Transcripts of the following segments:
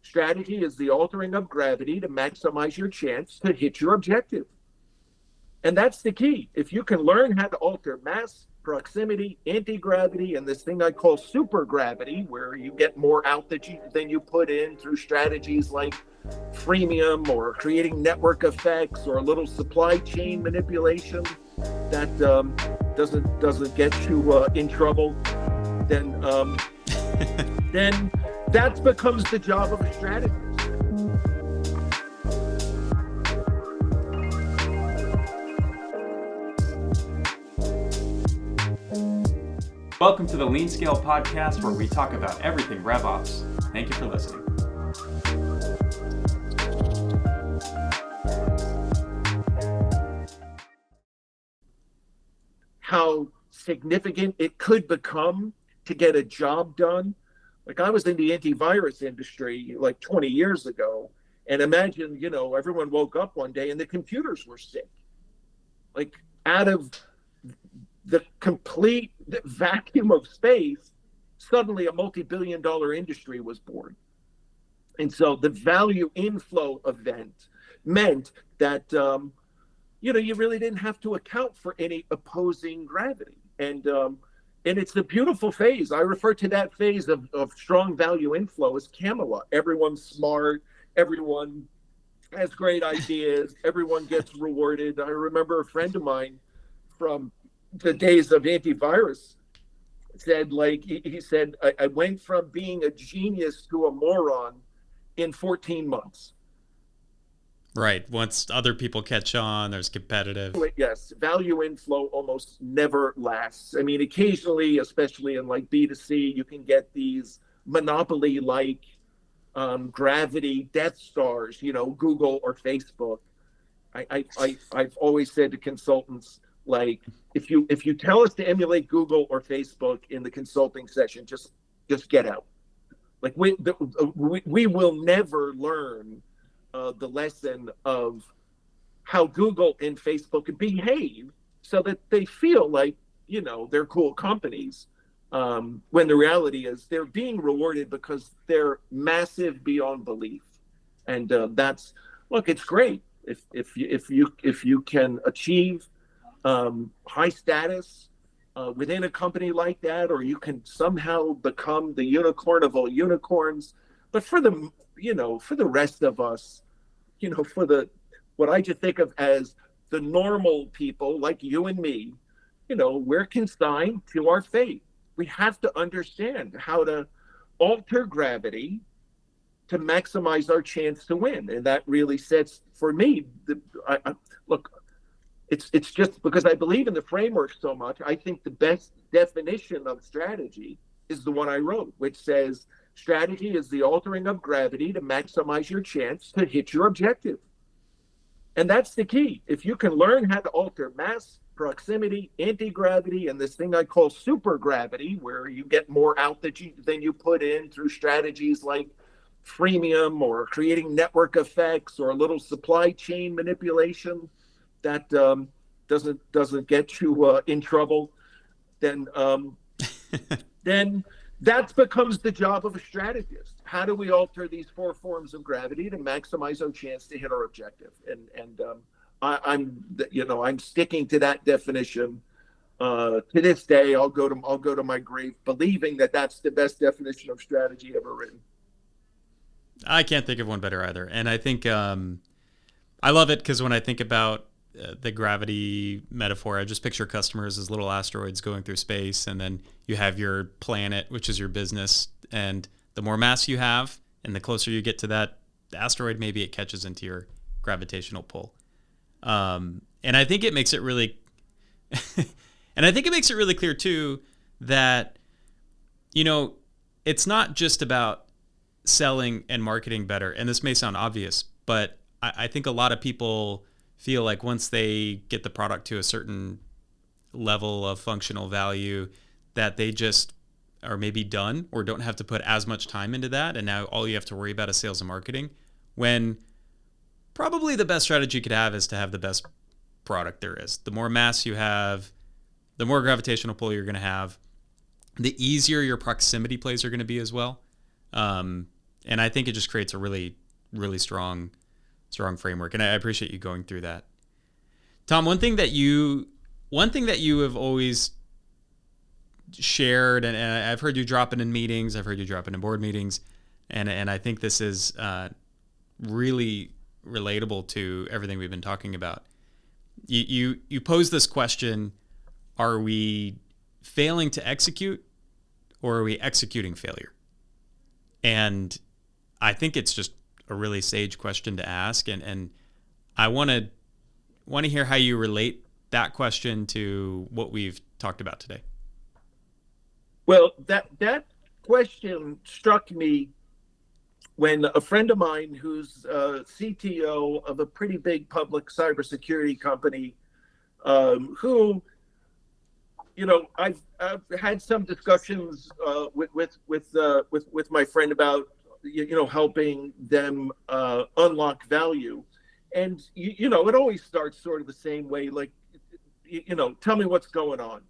strategy is the altering of gravity to maximize your chance to hit your objective. And that's the key. If you can learn how to alter mass, proximity, anti-gravity, and this thing I call super gravity, where you get more out than you put in through strategies like freemium or creating network effects or a little supply chain manipulation that doesn't get you in trouble, then then that becomes the job of a strategist. Welcome to the Lean Scale Podcast, where we talk about everything RevOps. Thank you for listening. How significant it could become to get a job done. Like, I was in the antivirus industry like 20 years ago, and imagine, everyone woke up one day and the computers were sick. Like, out of the complete vacuum of space, suddenly a multi-billion-dollar industry was born. And so the value inflow event meant that, you really didn't have to account for any opposing gravity. And it's a beautiful phase. I refer to that phase of strong value inflow as Camelot. Everyone's smart. Everyone has great ideas. Everyone gets rewarded. I remember a friend of mine from the days of antivirus said, he said, I went from being a genius to a moron in 14 months. Right. Once other people catch on, there's competitive. Yes. Value inflow almost never lasts. I mean, occasionally, especially in like B2C, you can get these monopoly-like gravity Death Stars, Google or Facebook. I've always said to consultants, like, if you tell us to emulate Google or Facebook in the consulting session, just get out. Like, we will never learn the lesson of how Google and Facebook behave so that they feel like, they're cool companies, when the reality is they're being rewarded because they're massive beyond belief. And it's great if you can achieve high status within a company like that, or you can somehow become the unicorn of all unicorns. But for the rest of us, what I just think of as the normal people like you and me, we're consigned to our fate. We have to understand how to alter gravity to maximize our chance to win. And that really sets, for me, look, it's just because I believe in the framework so much. I think the best definition of strategy is the one I wrote, which says strategy is the altering of gravity to maximize your chance to hit your objective. And that's the key. If you can learn how to alter mass, proximity, anti-gravity, and this thing I call super gravity, where you get more out than you put in through strategies like freemium or creating network effects or a little supply chain manipulation that doesn't get you in trouble, then that becomes the job of a strategist. How do we alter these four forms of gravity to maximize our chance to hit our objective? And I'm sticking to that definition to this day. I'll go to my grave believing that that's the best definition of strategy ever written. I can't think of one better either. And I think I love it because when I think about the gravity metaphor, I just picture customers as little asteroids going through space, and then you have your planet, which is your business, and the more mass you have and the closer you get to that asteroid, maybe it catches into your gravitational pull. And I think it makes it really clear too that it's not just about selling and marketing better, and this may sound obvious, but I think a lot of people feel like once they get the product to a certain level of functional value that they just are maybe done or don't have to put as much time into that, and now all you have to worry about is sales and marketing, when probably the best strategy you could have is to have the best product there is. The more mass you have, the more gravitational pull you're going to have, the easier your proximity plays are going to be as well. And And I think it just creates a really, really strong framework. And I appreciate you going through that. Tom, one thing that you have always shared, and I've heard you drop it in meetings, I've heard you drop it in board meetings, and I think this is really relatable to everything we've been talking about. You pose this question: are we failing to execute, or are we executing failure? And I think it's just a really sage question to ask, and I want to hear how you relate that question to what we've talked about today. Well, that question struck me when a friend of mine who's CTO of a pretty big public cybersecurity company, who, you know, I've had some discussions with my friend about, you know, helping them unlock value. And, you know, it always starts sort of the same way, like, you know, tell me what's going on.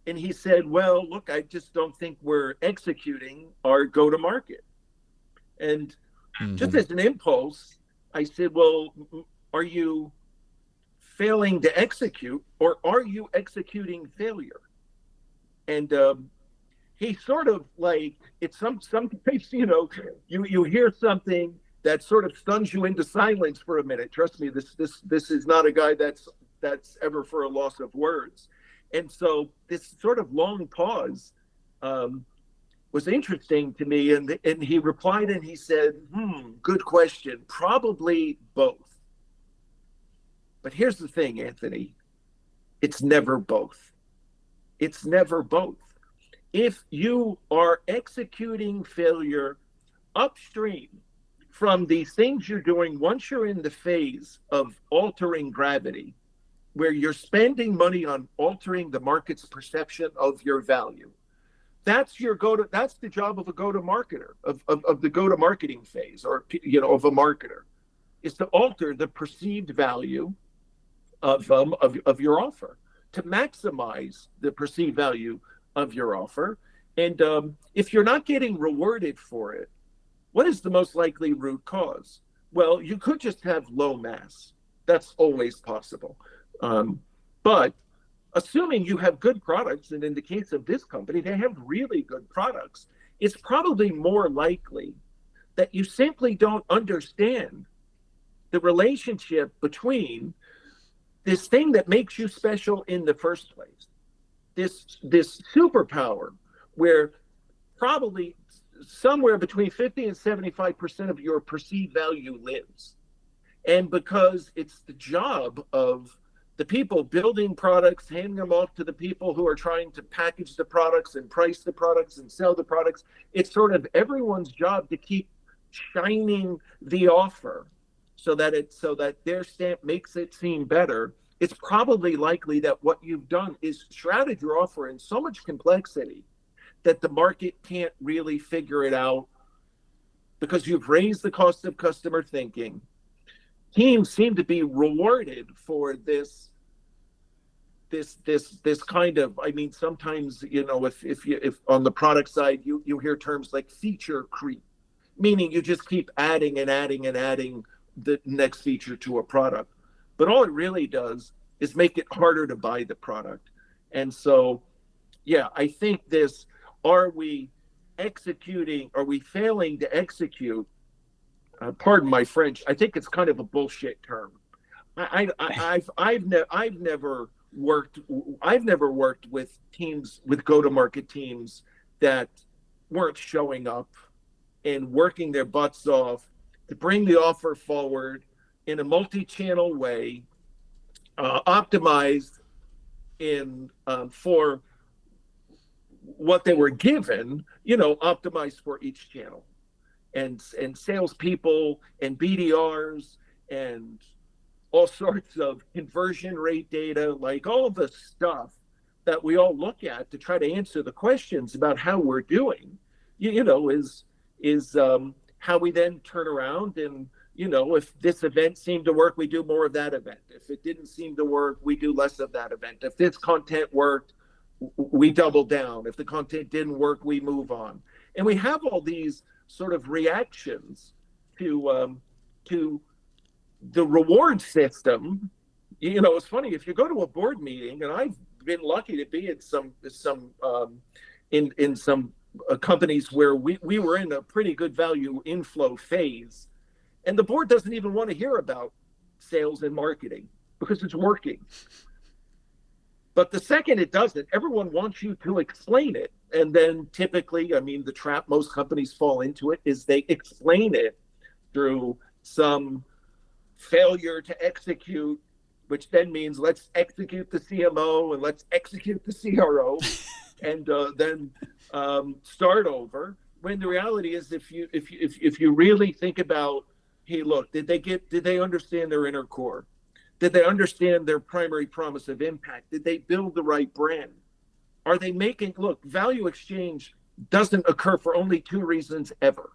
And he said, well, look, I just don't think we're executing our go-to-market. And just as an impulse, I said, well, are you failing to execute, or are you executing failure? And he sort of like, it's sometimes, you know, you hear something that sort of stuns you into silence for a minute. Trust me, this is not a guy that's ever for a loss of words. And so this sort of long pause was interesting to me. And he replied and he said, good question. Probably both. But here's the thing, Anthony. It's never both. It's never both. If you are executing failure upstream from these things you're doing, once you're in the phase of altering gravity, where you're spending money on altering the market's perception of your value, that's the job of a go-to-marketer, of the go-to-marketing phase, or, you know, of a marketer, is to alter the perceived value of your offer, to maximize the perceived value of your offer. And if you're not getting rewarded for it, what is the most likely root cause? Well, you could just have low mass. That's always possible. But assuming you have good products, and in the case of this company, they have really good products, it's probably more likely that you simply don't understand the relationship between this thing that makes you special in the first place, this superpower where probably somewhere between 50 and 75% of your perceived value lives. And because it's the job of the people building products, handing them off to the people who are trying to package the products and price the products and sell the products, it's sort of everyone's job to keep shining the offer so that their stamp makes it seem better. It's probably likely that what you've done is shrouded your offer in so much complexity that the market can't really figure it out, because you've raised the cost of customer thinking. Teams seem to be rewarded for this kind of, I mean, sometimes, you know, if on the product side, you hear terms like feature creep, meaning you just keep adding and adding and adding the next feature to a product. But all it really does is make it harder to buy the product. And so, yeah, I think are we executing, are we failing to execute? Pardon my French, I think it's kind of a bullshit term. I've never worked with teams, with go-to-market teams that weren't showing up and working their butts off to bring the offer forward in a multi-channel way, optimized for what they were given, you know, optimized for each channel. And salespeople and BDRs and all sorts of conversion rate data, like all the stuff that we all look at to try to answer the questions about how we're doing, you know, is how we then turn around and, you know, if this event seemed to work, we do more of that event. If it didn't seem to work, we do less of that event. If this content worked, we double down. If the content didn't work, we move on. And we have all these sort of reactions to the reward system. It's funny, if you go to a board meeting, and I've been lucky to be in some companies where we were in a pretty good value inflow phase, and the board doesn't even want to hear about sales and marketing because it's working. But the second it doesn't, everyone wants you to explain it. And then typically, I mean, the trap most companies fall into it is they explain it through some failure to execute, which then means let's execute the CMO and let's execute the CRO and then start over. When the reality is, if you really think about, hey, look, did they understand their inner core? Did they understand their primary promise of impact? Did they build the right brand? Are they look, value exchange doesn't occur for only two reasons ever.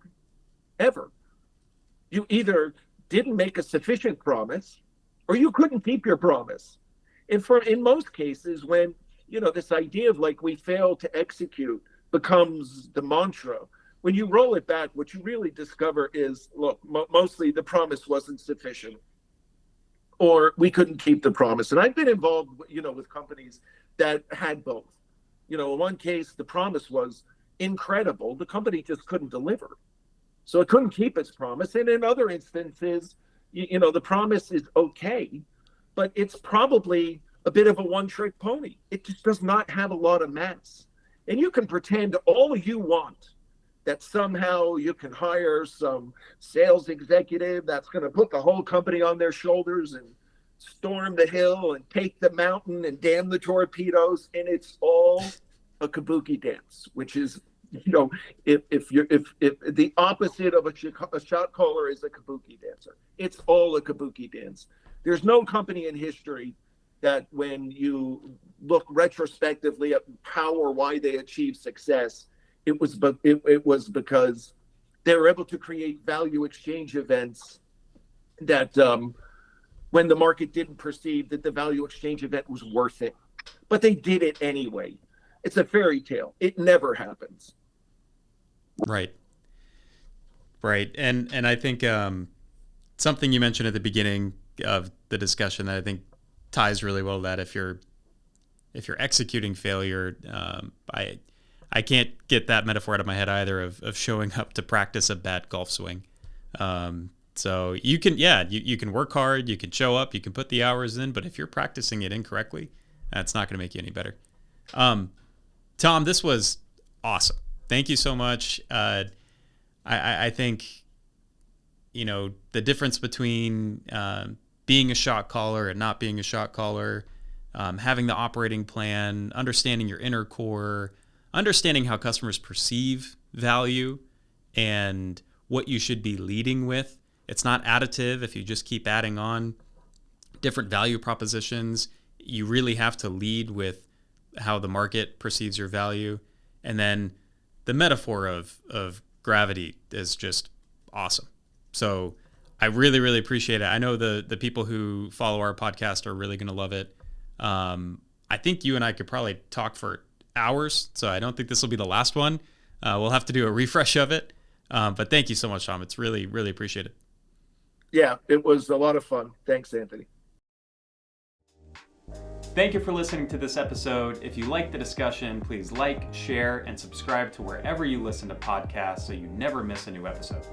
You either didn't make a sufficient promise or you couldn't keep your promise. And in most cases, when, this idea of like we fail to execute becomes the mantra, when you roll it back, what you really discover is, look, mostly the promise wasn't sufficient, or we couldn't keep the promise. And I've been involved, with companies that had both. In one case, the promise was incredible. The company just couldn't deliver. So it couldn't keep its promise. And in other instances, the promise is okay, but it's probably a bit of a one-trick pony. It just does not have a lot of mass. And you can pretend all you want that somehow you can hire some sales executive that's going to put the whole company on their shoulders and storm the hill and take the mountain and damn the torpedoes, and it's all a kabuki dance, which is, if the opposite of a shot caller is a kabuki dancer, it's all a kabuki dance. There's no company in history that, when you look retrospectively at how or why they achieved success, it was because they were able to create value exchange events that when the market didn't perceive that the value exchange event was worth it, but they did it anyway. It's a fairy tale. It never happens. Right. And I think something you mentioned at the beginning of the discussion that I think ties really well to that, if you're executing failure, I can't get that metaphor out of my head either of showing up to practice a bad golf swing. So you can, you can work hard, you can show up, you can put the hours in, but if you're practicing it incorrectly, that's not going to make you any better. Tom, this was awesome. Thank you so much. I think, the difference between being a shot caller and not being a shot caller, having the operating plan, understanding your inner core, understanding how customers perceive value and what you should be leading with. It's not additive if you just keep adding on different value propositions. You really have to lead with how the market perceives your value. And then the metaphor of gravity is just awesome. So I really, really appreciate it. I know the people who follow our podcast are really going to love it. I think you and I could probably talk for hours, so I don't think this will be the last one. We'll have to do a refresh of it. But thank you so much, Tom. It's really, really appreciated. Yeah, it was a lot of fun. Thanks, Anthony. Thank you for listening to this episode. If you liked the discussion, please like, share, and subscribe to wherever you listen to podcasts so you never miss a new episode.